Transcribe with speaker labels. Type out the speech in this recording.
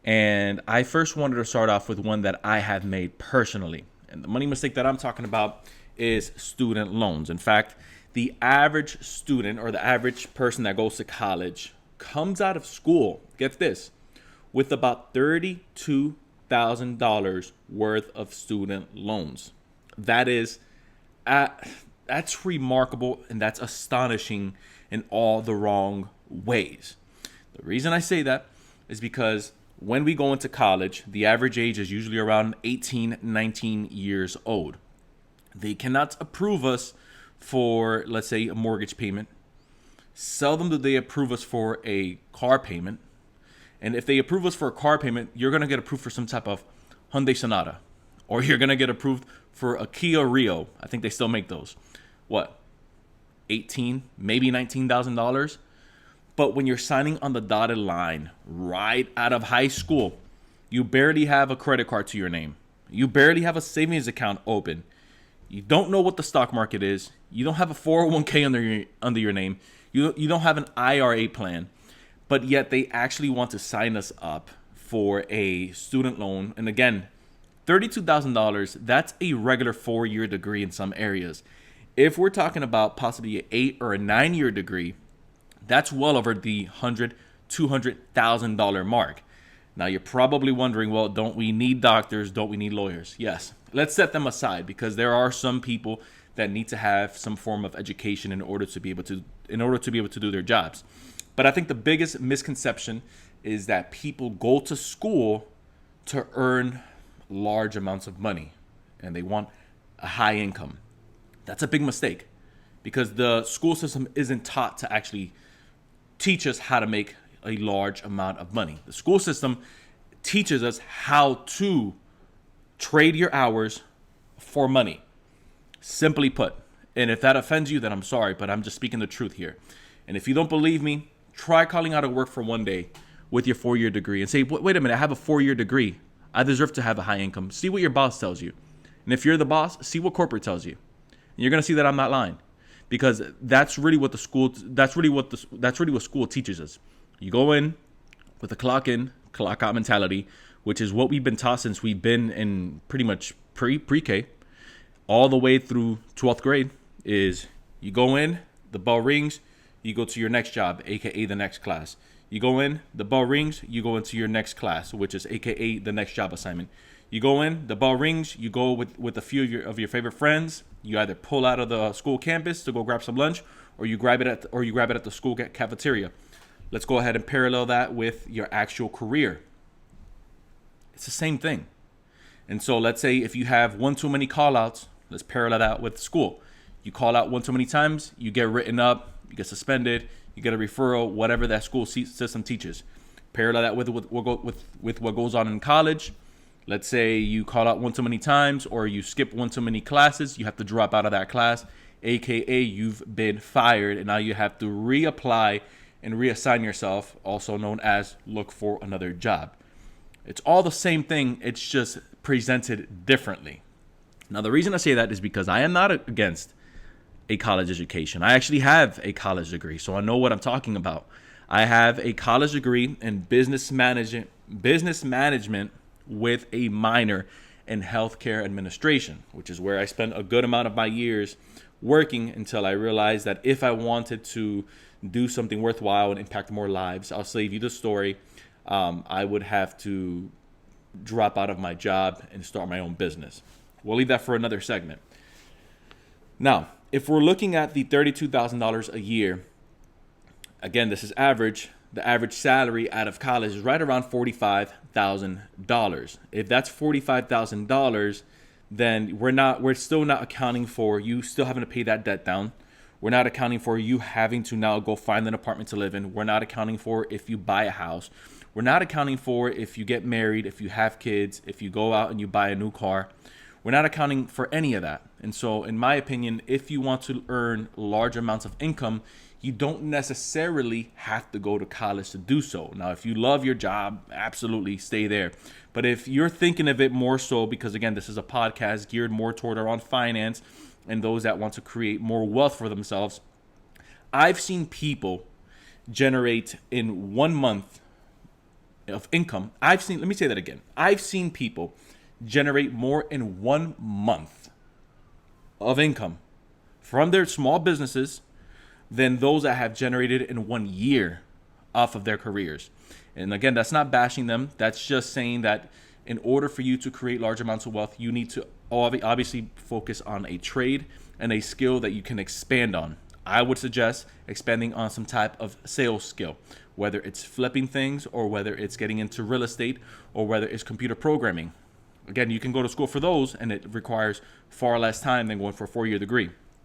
Speaker 1: And I first wanted to start off with one that I have made personally. And the money mistake that I'm talking about is student loans. In fact, the average student or the average person that goes to college comes out of school, get this, with about $32,000 worth of student loans. That is, uh, that's remarkable and that's astonishing in all the wrong ways. The reason I say that is because when we go into college, the average age is usually around 18, 19 years old. They cannot approve us for, let's say, a mortgage payment. Seldom do they approve us for a car payment. And if they approve us for a car payment, you're going to get approved for some type of Hyundai Sonata. Or you're going to get approved for a Kia Rio. I think they still make those. What? 18, maybe $19,000? But when you're signing on the dotted line right out of high school, you barely have a credit card to your name. You barely have a savings account open. You don't know what the stock market is. You don't have a 401k under your name. You don't have an IRA plan. But yet they actually want to sign us up for a student loan. And again, $32,000, that's a regular 4-year degree in some areas. If we're talking about possibly an 8 or a 9-year degree, that's well over the $100,000, $200,000 mark. Now you're probably wondering, well, don't we need doctors? Don't we need lawyers? Yes. Let's set them aside because there are some people that need to have some form of education in order to be able to do their jobs. But I think the biggest misconception is that people go to school to earn large amounts of money and they want a high income. That's a big mistake because the school system isn't taught to actually teach us how to make a large amount of money. The school system teaches us how to trade your hours for money. Simply put. And if that offends you, then I'm sorry, but I'm just speaking the truth here. And if you don't believe me, try calling out of work for one day with your 4-year degree and say, wait a minute, I have a 4-year degree. I deserve to have a high income. See what your boss tells you. And if you're the boss, see what corporate tells you. And you're going to see that I'm not lying. Because that's really what school teaches us. You go in with a clock in, clock out mentality, which is what we've been taught since we've been in pretty much pre-K all the way through 12th grade is you go in, the bell rings, you go to your next job, aka the next class. You go in, the bell rings, you go into your next class, which is aka the next job assignment. You go in, the bell rings, you go with a few of your favorite friends. You either pull out of the school campus to go grab some lunch, or you grab it at the school cafeteria. Let's go ahead and parallel that with your actual career. It's the same thing. And so let's say if you have one too many call outs, let's parallel that with school. You call out one too many times, you get written up, you get suspended, you get a referral, whatever that school system teaches. Parallel that with what goes on in college. Let's say you call out one too many times or you skip one too many classes, you have to drop out of that class, aka you've been fired, and now you have to reapply and reassign yourself, also known as look for another job. It's all the same thing, it's just presented differently. Now, the reason I say that is because I am not against a college education. I actually have a college degree, so I know what I'm talking about. I have a college degree in business management with a minor in healthcare administration, which is where I spent a good amount of my years working until I realized that if I wanted to do something worthwhile and impact more lives, I'll save you the story, I would have to drop out of my job and start my own business. We'll leave that for another segment. Now, if we're looking at the $32,000 a year, again, this is average. The average salary out of college is right around $45,000. If that's $45,000, then we're still not accounting for you still having to pay that debt down. We're not accounting for you having to now go find an apartment to live in. We're not accounting for if you buy a house. We're not accounting for if you get married, if you have kids, if you go out and you buy a new car. We're not accounting for any of that. And so, in my opinion, if you want to earn large amounts of income, you don't necessarily have to go to college to do so. Now, if you love your job, absolutely stay there. But if you're thinking of it more so, because again, this is a podcast geared more toward around finance and those that want to create more wealth for themselves, I've seen people generate in 1 month of income. Let me say that again. I've seen people generate more in 1 month of income from their small businesses than those that have generated in 1 year off of their careers. And again, that's not bashing them. That's just saying that in order for you to create large amounts of wealth, you need to obviously focus on a trade and a skill that you can expand on. I would suggest expanding on some type of sales skill, whether it's flipping things or whether it's getting into real estate or whether it's computer programming. Again, you can go to school for those and it requires far less time than going for a 4-year degree.